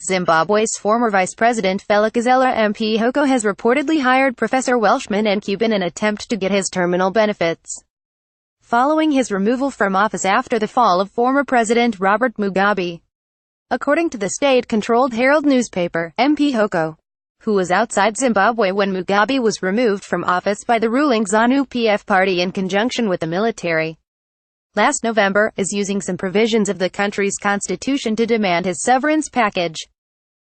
Zimbabwe's former Vice President Felakazela Mphoko has reportedly hired Professor Welshman Ncube in an attempt to get his terminal benefits following his removal from office after the fall of former President Robert Mugabe. According to the state-controlled Herald newspaper, Mphoko, who was outside Zimbabwe when Mugabe was removed from office by the ruling ZANU-PF party in conjunction with the military last November, is using some provisions of the country's constitution to demand his severance package.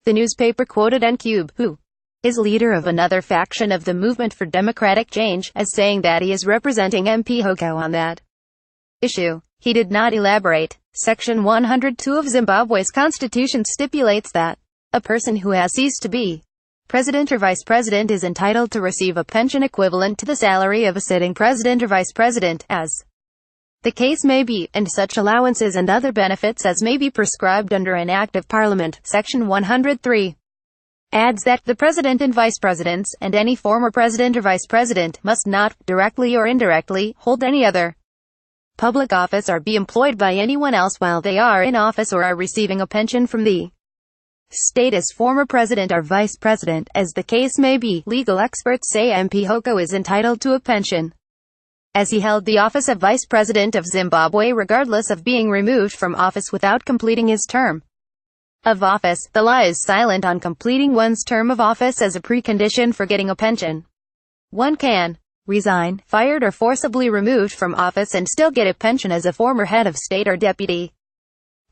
The newspaper quoted Ncube, who is leader of another faction of the Movement for Democratic Change, as saying that he is representing Mphoko on that issue. He did not elaborate. Section 102 of Zimbabwe's constitution stipulates that a person who has ceased to be president or vice president is entitled to receive a pension equivalent to the salary of a sitting president or vice president, as the case may be, and such allowances and other benefits as may be prescribed under an act of parliament. Section 103 adds that the president and vice presidents, and any former president or vice president, must not, directly or indirectly, hold any other public office or be employed by anyone else while they are in office or are receiving a pension from the state as former president or vice president, as the case may be. Legal experts say Mphoko is entitled to a pension, as he held the office of Vice President of Zimbabwe regardless of being removed from office without completing his term of office. The law is silent on completing one's term of office as a precondition for getting a pension. One can resign, fired or forcibly removed from office and still get a pension as a former head of state or deputy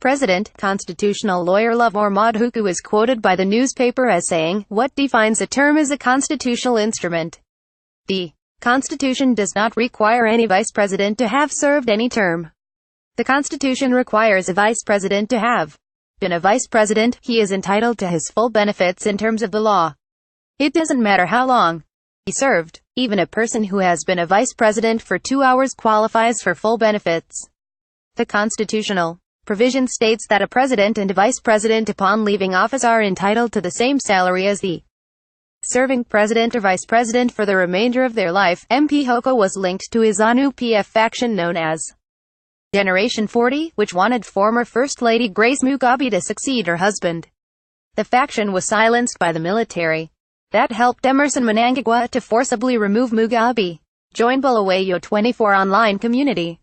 president. Constitutional lawyer Lovemore Mphoko is quoted by the newspaper as saying, "What defines a term is a constitutional instrument. The Constitution does not require any vice president to have served any term. The Constitution requires a vice president to have been a vice president. He is entitled to his full benefits in terms of the law. It doesn't matter how long he served. Even a person who has been a vice president for 2 hours qualifies for full benefits." The constitutional provision states that a president and a vice president upon leaving office are entitled to the same salary as the serving president or vice president for the remainder of their life. Mphoko was linked to his ZANU-PF faction known as Generation 40, which wanted former First Lady Grace Mugabe to succeed her husband. The faction was silenced by the military that helped Emmerson Mnangagwa to forcibly remove Mugabe. Join Bulawayo 24 online community.